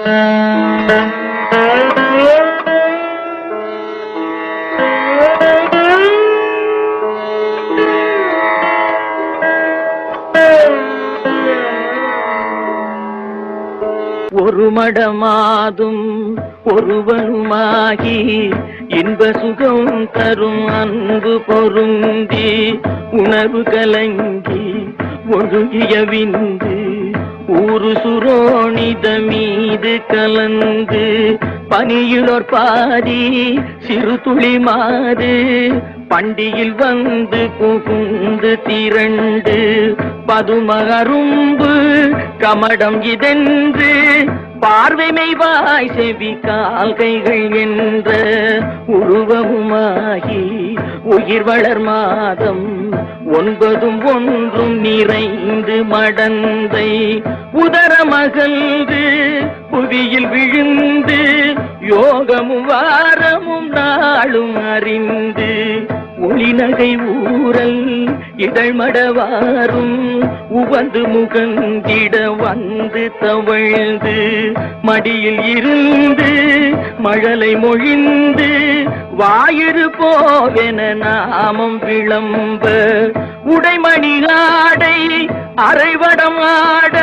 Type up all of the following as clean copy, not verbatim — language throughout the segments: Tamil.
ஒரு மடமாதும் ஒருவனுமாகி இன்ப சுகம் தரும் அன்பு பொருந்தி உணர்வு கலங்கி ஒழுகிய விந்து ஊரு சுரோணித மீது கலந்து பனியிலோர் பாதி சிறு துளி மாது பண்டியில் வந்து புகுந்து திரண்டு பதுமகரும்பு கமடம் இதென்று பார்வைமை வாய் செவி கால் கைகள் என்ற உருவமுமாகி உயிர் வளர் மாதம் 9 ஒன்றும் நிறைந்து மடந்தை உதர மகழ்ந்து புவியில் விழுந்து யோகமும் வாரமும் நாளும் அறிந்து ஒளிநகை ஊரல் இதழ்மடவாரும் உவந்து முகங்கிட வந்து தவழ்ந்து மடியில் இருந்து மழலை மொழிந்து வாயிறு போவென நாமம் விளம்ப உடைமணி ஆடை அரைவடம் ஆட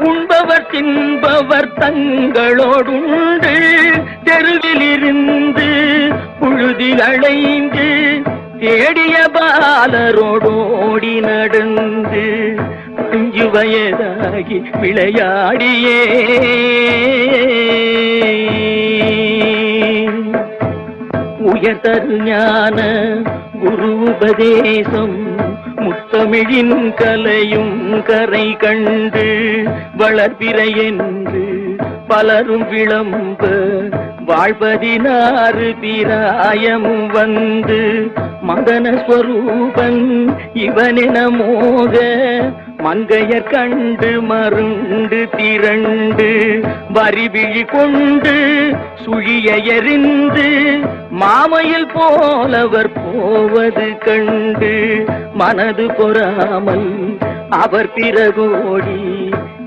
உண்பவர் தின்பவர் தங்களோடுண்டு தெருவில் இருந்து புழுதில் அலைந்து தேடிய பாலரோடோடி நடந்து 5 வயதாகி விளையாடியே உயர்தரு ஞான குரு உபதேசம் முத்தமிழின் கலையும் கரை கண்டு வளர்பிறை என்று பலரும் விளம்ப வாழ்வதினாறு பிராயமும் வந்து மதன ஸ்வரூபன் இவனென மோக மங்கையர் கண்டு மருண்டு திரண்டு வரிவிழி கொண்டு சுழிய எறிந்து மாமையில் போலவர் போவது கண்டு மனது பொறாமல் அவர் பிறகோடி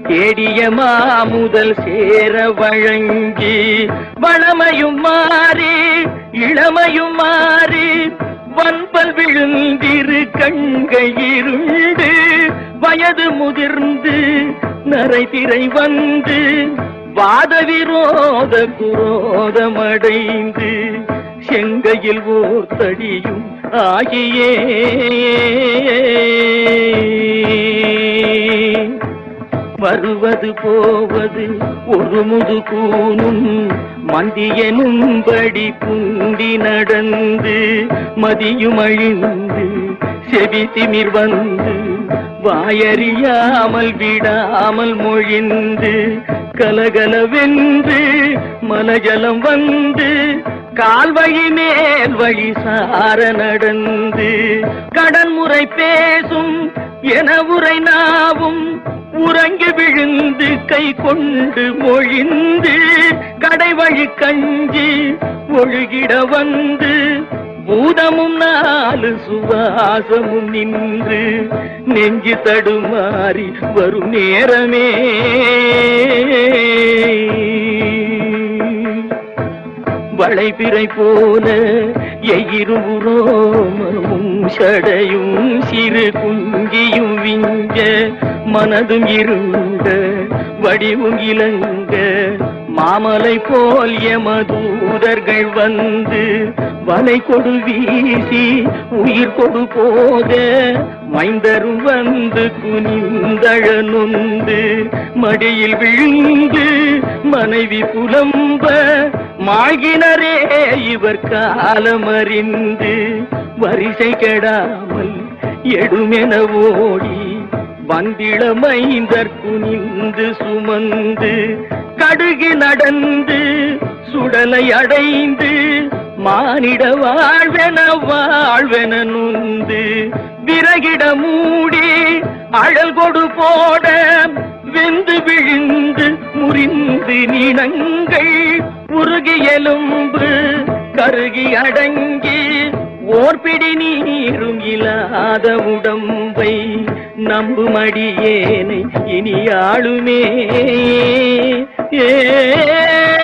தேடிய மாமுதல் சேர வழங்கி வளமையும் மாறி இளமையும் மாறி வன்பல் விழுந்திரு கண்கையிருண்டு வயது முதிர்ந்து நரைதிரை வந்து வாத விரோத குரோதமடைந்து செங்கையில் ஓர் தடியும் ஆகியே வருவது போவது ஒரு முது கூனும் மந்தியனும்படி குண்டி நடந்து மதியும் அழிந்து செவி திமிர் வந்து வாயறியாமல் விடாமல் மொழிந்து கலகலவென்று மலஜலம் வந்து கால்வழி மேல் வழி சார நடந்து கடன்முறை பேசும் என உரை நாவும் உறங்கி விழுந்து கை கொண்டு மொழிந்து கடைவழி கஞ்சி ஒழுகிட வந்து பூதமும் 4 சுவாசமும் நின்று நெஞ்சு தடுமாறி வரும் நேரமே வளைபிறை போல எயிருரோமமும் சடையும் சிறு குங்கியும் விஞ்ச மனதும் இருண்ட வடிவும் இலங்க மாமலை போல் எமதூதர்கள் வந்து வலை கொடு வீசி உயிர் கொடு போக மைந்தரும் வந்து குனிந்தழ நொந்து மடியில் விழுந்து மனைவி புலம்ப மாகினரே இவர் காலமறிந்து வரிசை கெடாமல் எடுமென ஓடி வந்திள மைந்தர் குனிந்து சுமந்து கடுகி நடந்து சுடலை அடைந்து மானிட வாழ்வென நுந்து விறகிட மூடி அழல் கொடு போட வெந்து விழுந்து முறிந்து நீனங்கள் உருகி எலும்பு கருகி அடங்கி ஓர்பிடி நீரும் இல்லாத உடம்பை நம்புமடியேனை இனி ஆளுமே ஏ